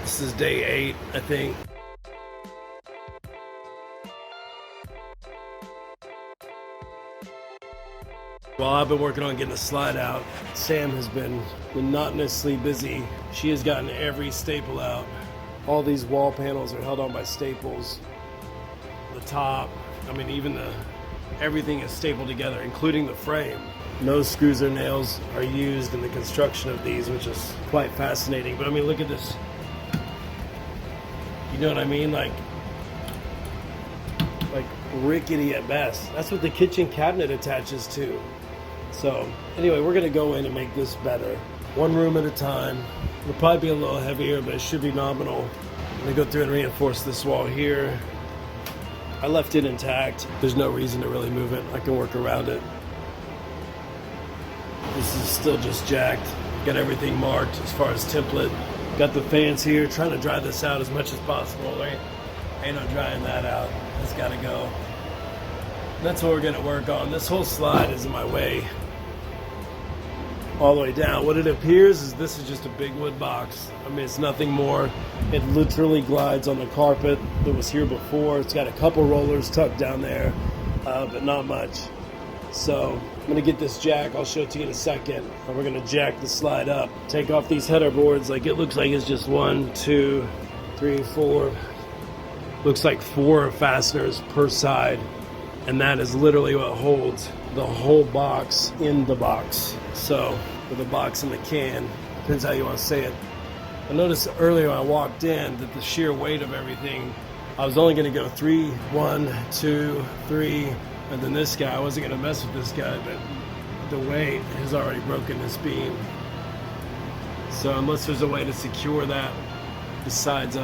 This is day 8, I think. While I've been working on getting the slide out, Sam has been monotonously busy. She has gotten every staple out. All these wall panels are held on by staples. The top, I mean, even everything is stapled together, including the frame. No screws or nails are used in the construction of these, which is quite fascinating. But I mean, look at this. You know what I mean? Like rickety at best. That's what the kitchen cabinet attaches to. So anyway, we're gonna go in and make this better. One room at a time. It'll probably be a little heavier, but it should be nominal. I'm gonna go through and reinforce this wall here. I left it intact. There's no reason to really move it. I can work around it. This is still just jacked. Got everything marked as far as template. Got the fans here, trying to dry this out as much as possible. Right? Ain't no drying that out. It's gotta go. That's what we're gonna work on. This whole slide is in my way. All the way down. What it appears is this is just a big wood box. I mean, it's nothing more. It literally glides on the carpet that was here before. It's got a couple rollers tucked down there, but not much. So I'm gonna get this jack. I'll show it to you in a second. And we're gonna jack the slide up. Take off these header boards. Like, it looks like it's just 1, 2, 3, 4. Looks like 4 fasteners per side. And that is literally what holds the whole box in the box. So, with a box in the can, depends how you want to say it. I noticed earlier when I walked in that the sheer weight of everything, I was only going to go 3, 1, 2, 3, and then this guy. I wasn't going to mess with this guy, but the weight has already broken this beam. So unless there's a way to secure that, besides you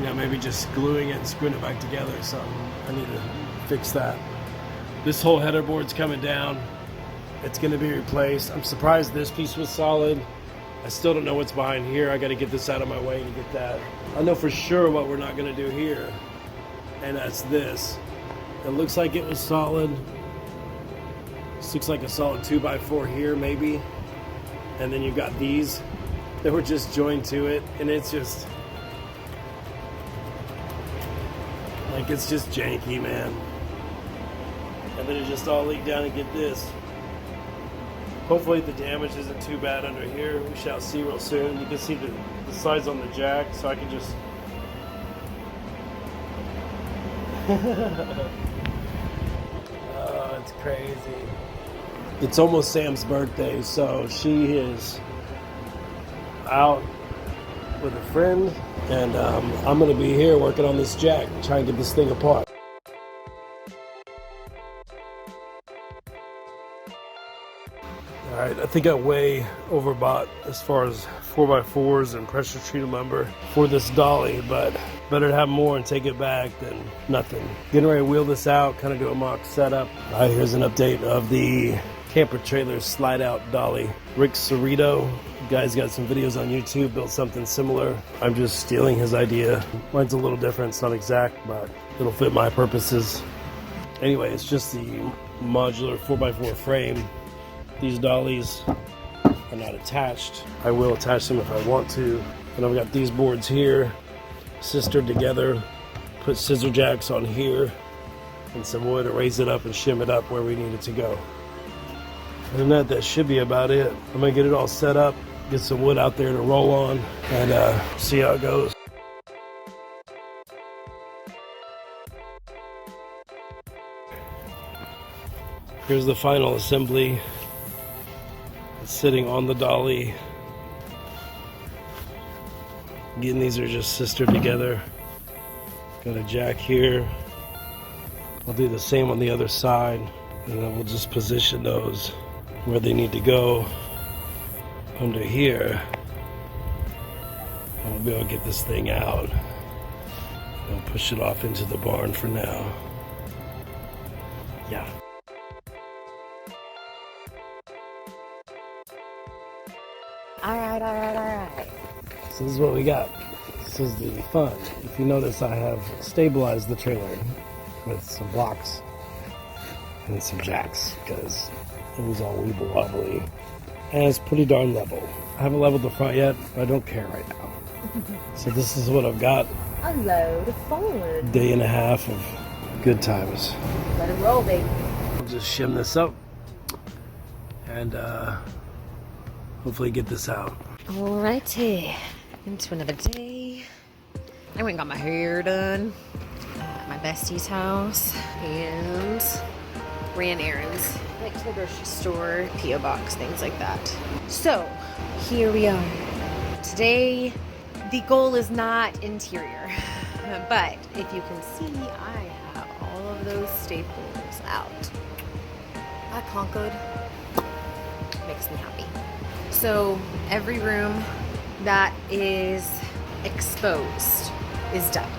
know, maybe just gluing it and screwing it back together or something, I need to fix that. This whole header board's coming down. It's going to be replaced. I'm surprised this piece was solid. I still don't know what's behind here. I got to get this out of my way to get that. I know for sure what we're not going to do here, and that's this. It looks like it was solid. This looks like a solid 2x4 here, maybe. And then you've got these that were just joined to it, and it's just like, it's just janky, man. And then it just all leaked down and get this. Hopefully the damage isn't too bad under here. We shall see real soon. You can see the slides on the jack, so I can just oh, it's crazy. It's almost Sam's birthday, so she is out with a friend, and I'm gonna be here working on this jack, trying to get this thing apart. Alright, I think I way overbought as far as 4x4s and pressure treated lumber for this dolly, but better to have more and take it back than nothing. Getting ready to wheel this out, kind of do a mock setup. Alright, here's an update of the camper trailer slide out dolly. Rick Cerrito, guy's got some videos on YouTube, built something similar. I'm just stealing his idea. Mine's a little different, it's not exact, but it'll fit my purposes. Anyway, it's just the modular 4x4 frame. These dollies are not attached. I will attach them if I want to. And I've got these boards here, sistered together, put scissor jacks on here, and some wood to raise it up and shim it up where we need it to go. Other than that, that should be about it. I'm gonna get it all set up, get some wood out there to roll on, and see how it goes. Here's the final assembly. It's sitting on the dolly. Again, these are just sistered together. Got a jack here. I'll do the same on the other side, and then we'll just position those where they need to go under here. And we'll be able to get this thing out. I'll push it off into the barn for now. Yeah. All right. So this is what we got. This is the fun. If you notice, I have stabilized the trailer with some blocks and some jacks because it was all weeble wobbly. and it's pretty darn level. I haven't leveled the front yet, but I don't care right now. So this is what I've got. A load of fun. Day and a half of good times. Let it roll, baby. I'll just shim this up and hopefully get this out. Alrighty, into another day. I went and got my hair done at my bestie's house and ran errands, like to the grocery store, P.O. box, things like that. So here we are. Today, the goal is not interior, but if you can see, I have all of those staples out. I conquered. Makes me happy. So every room that is exposed is done.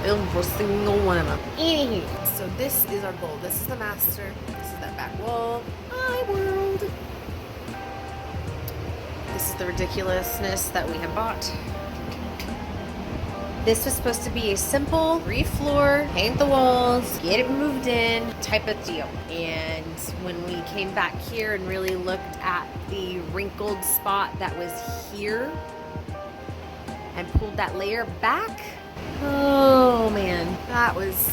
Every single one of them. Anywho, so this is our goal. This is the master. This is that back wall. My world. This is the ridiculousness that we have bought. This was supposed to be a simple refloor, paint the walls, get it moved in type of deal. And when we came back here and really looked at the wrinkled spot that was here and pulled that layer back, oh man, that was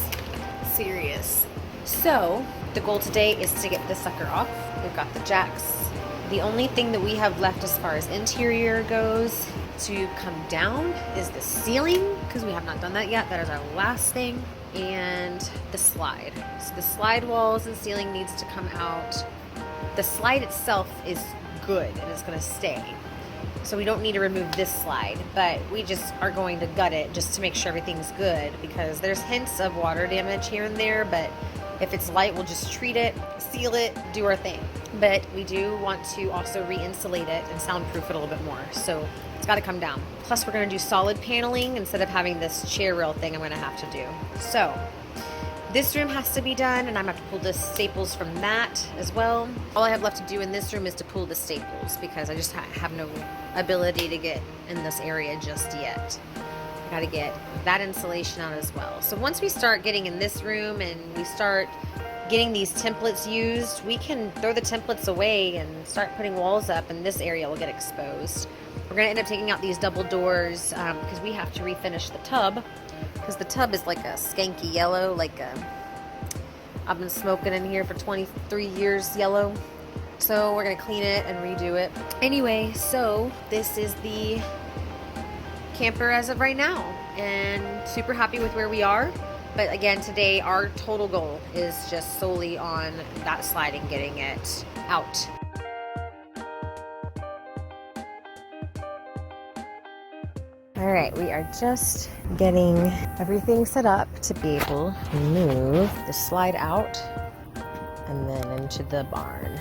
serious. So the goal today is to get this sucker off. We've got the jacks. The only thing that we have left as far as interior goes to come down is the ceiling, because we have not done that yet. That is our last thing. And the slide. So the slide walls and ceiling needs to come out. The slide itself is good and it's going to stay. So we don't need to remove this slide, but we just are going to gut it just to make sure everything's good, because there's hints of water damage here and there, but if it's light, we'll just treat it, seal it, do our thing. But we do want to also re-insulate it and soundproof it a little bit more. So it's got to come down. Plus we're going to do solid paneling instead of having this chair rail thing I'm going to have to do. So this room has to be done, and I'm going to have to pull the staples from that as well. All I have left to do in this room is to pull the staples, because I just have no ability to get in this area just yet. I got to get that insulation out as well. So once we start getting in this room and we start getting these templates used, we can throw the templates away and start putting walls up, and this area will get exposed. We're going to end up taking out these double doors because we have to refinish the tub, because the tub is like a skanky yellow, like I've been smoking in here for 23 years yellow. So we're going to clean it and redo it. Anyway, so this is the camper as of right now, and super happy with where we are. But again, today our total goal is just solely on that slide and getting it out. All right, we are just getting everything set up to be able to move the slide out and then into the barn.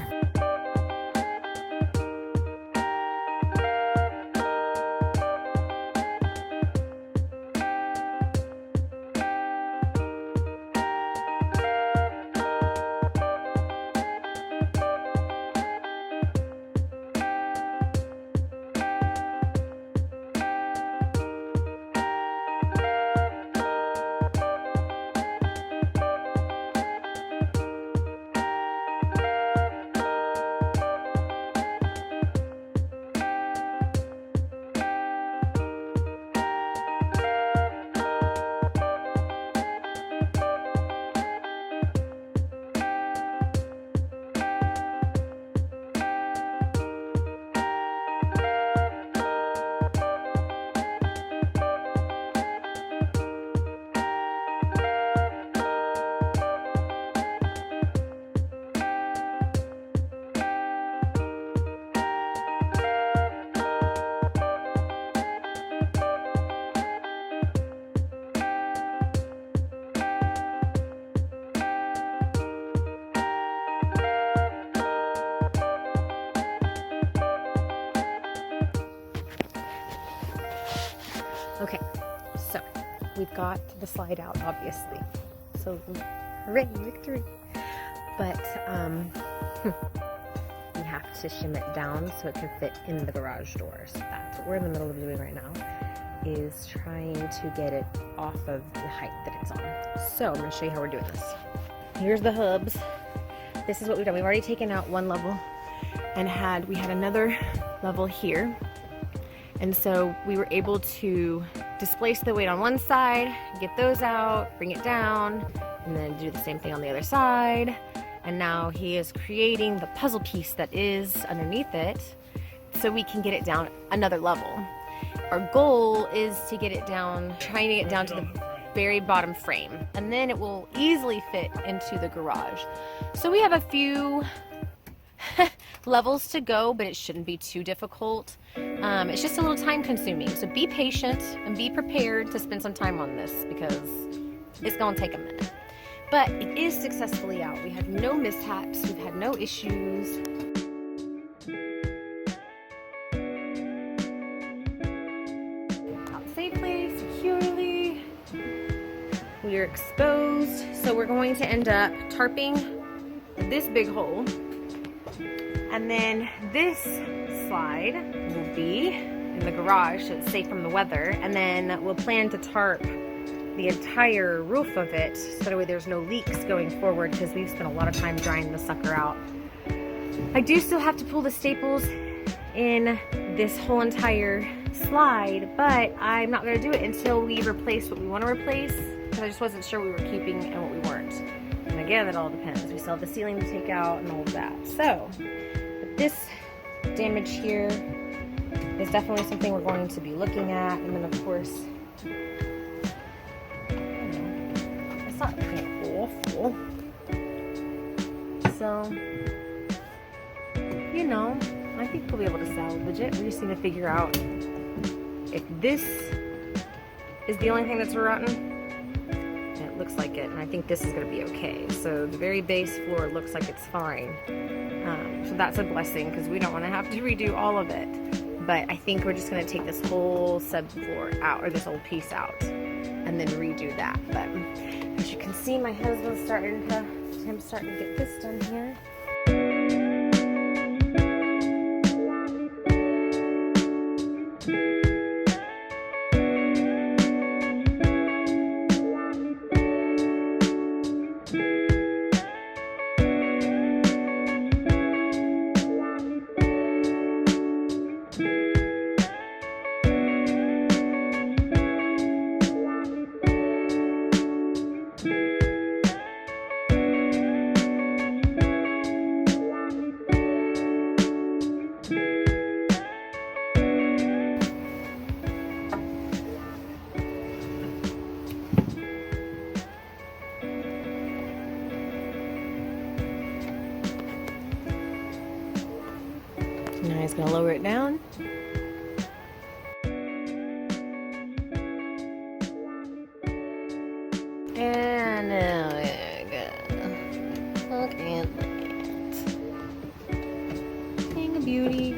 Okay, so we've got the slide out, obviously. So, hooray, victory. But we have to shim it down so it can fit in the garage door. So that's what we're in the middle of doing right now, is trying to get it off of the height that it's on. So I'm going to show you how we're doing this. Here's the hubs. This is what we've done. We've already taken out one level and we had another level here. And so we were able to displace the weight on one side, get those out, bring it down, and then do the same thing on the other side. And now he is creating the puzzle piece that is underneath it so we can get it down another level. Our goal is to get it down, trying to get down to the very bottom frame, and then it will easily fit into the garage. So we have a few levels to go, but it shouldn't be too difficult. It's just a little time consuming, so be patient and be prepared to spend some time on this because it's gonna take a minute. But it is successfully out. We had no mishaps, we've had no issues. Out safely, securely. We are exposed, so we're going to end up tarping this big hole. And then this slide will be in the garage so it's safe from the weather. And then we'll plan to tarp the entire roof of it so that way there's no leaks going forward because we've spent a lot of time drying the sucker out. I do still have to pull the staples in this whole entire slide, but I'm not going to do it until we replace what we want to replace because I just wasn't sure we were keeping and what we weren't. And again, it all depends. We still have the ceiling to take out and all of that. So this damage here is definitely something we're going to be looking at. And then of course, it's not awful. So, you know, I think we'll be able to salvage it. We just need to figure out if this is the only thing that's rotten. It looks like it, and I think this is going to be okay. So the very base floor looks like it's fine. So that's a blessing because we don't want to have to redo all of it. But I think we're just going to take this whole subfloor out, or this whole piece out, and then redo that. But as you can see, my husband's starting to get this done here. Now he's going to lower it down. And now there we go. Look at that. Being a beauty.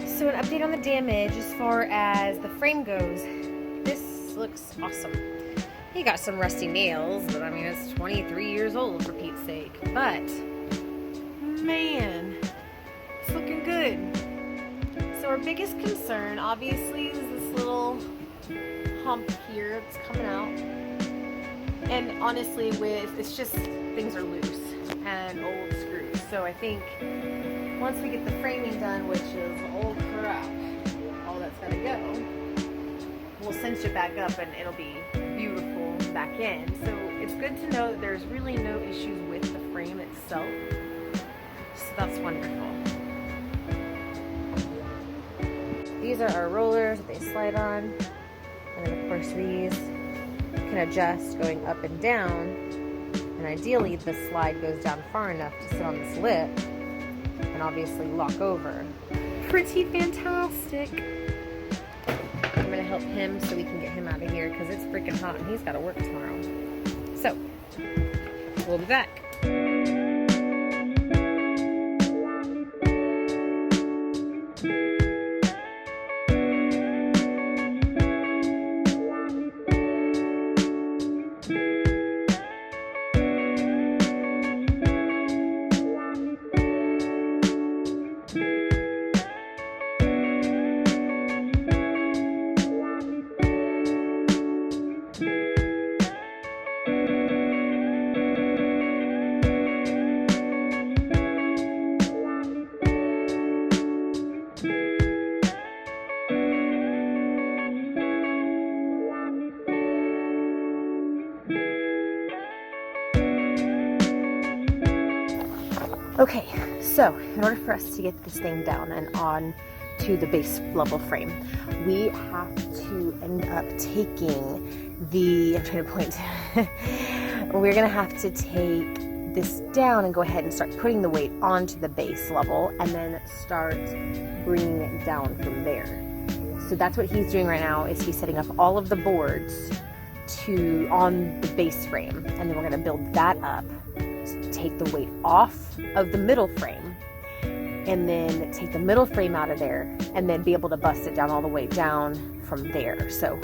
So an update on the damage as far as the frame goes. This looks awesome. He got some rusty nails, but I mean, it's 23 years old for Pete's sake. But, man, it's looking good. So our biggest concern, obviously, is this little hump here that's coming out. And honestly, it's just, things are loose and old screws. So I think once we get the framing done, which is old crap, all that's gotta go, we'll cinch it back up and it'll be beautiful back in. So it's good to know that there's really no issues with the frame itself. So that's wonderful. These are our rollers that they slide on. And then of course these can adjust going up and down. And ideally the slide goes down far enough to sit on this lip and obviously lock over. Pretty fantastic. I'm gonna help him so we can get him out of here because it's freaking hot and he's gotta work tomorrow. So, we'll be back. Okay, so in order for us to get this thing down and on to the base level frame, we have to end up taking the, I'm trying to point, we're gonna have to take this down and go ahead and start putting the weight onto the base level and then start bringing it down from there. So that's what he's doing right now, is he's setting up all of the boards on the base frame, and then we're gonna build that up, take the weight off of the middle frame, and then take the middle frame out of there, and then be able to bust it down all the way down from there. So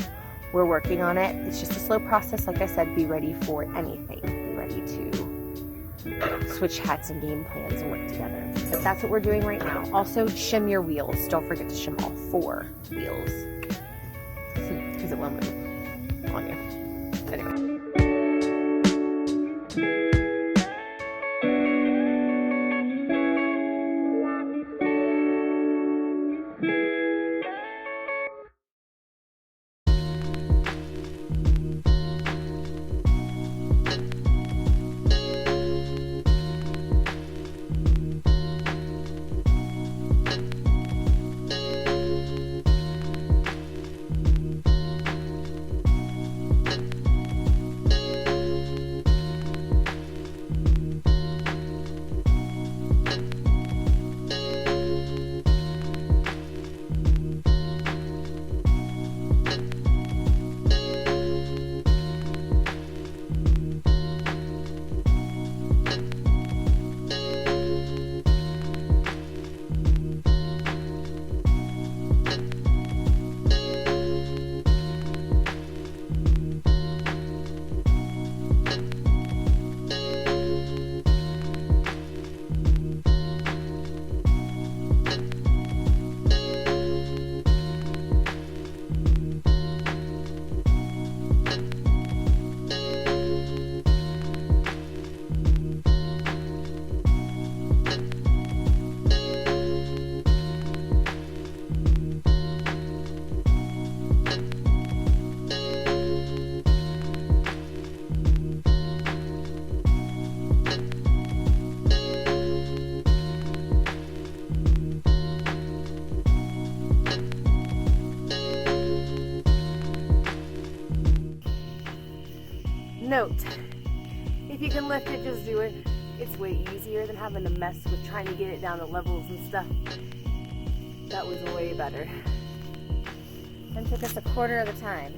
we're working on it. It's just a slow process. Like I said, be ready for anything. Be ready to switch hats and game plans and work together. But that's what we're doing right now. Also, shim your wheels. Don't forget to shim all 4 wheels, because it will move on you. Anyway. Note, if you can lift it, just do it. It's way easier than having to mess with trying to get it down to levels and stuff. That was way better. And took us a quarter of the time.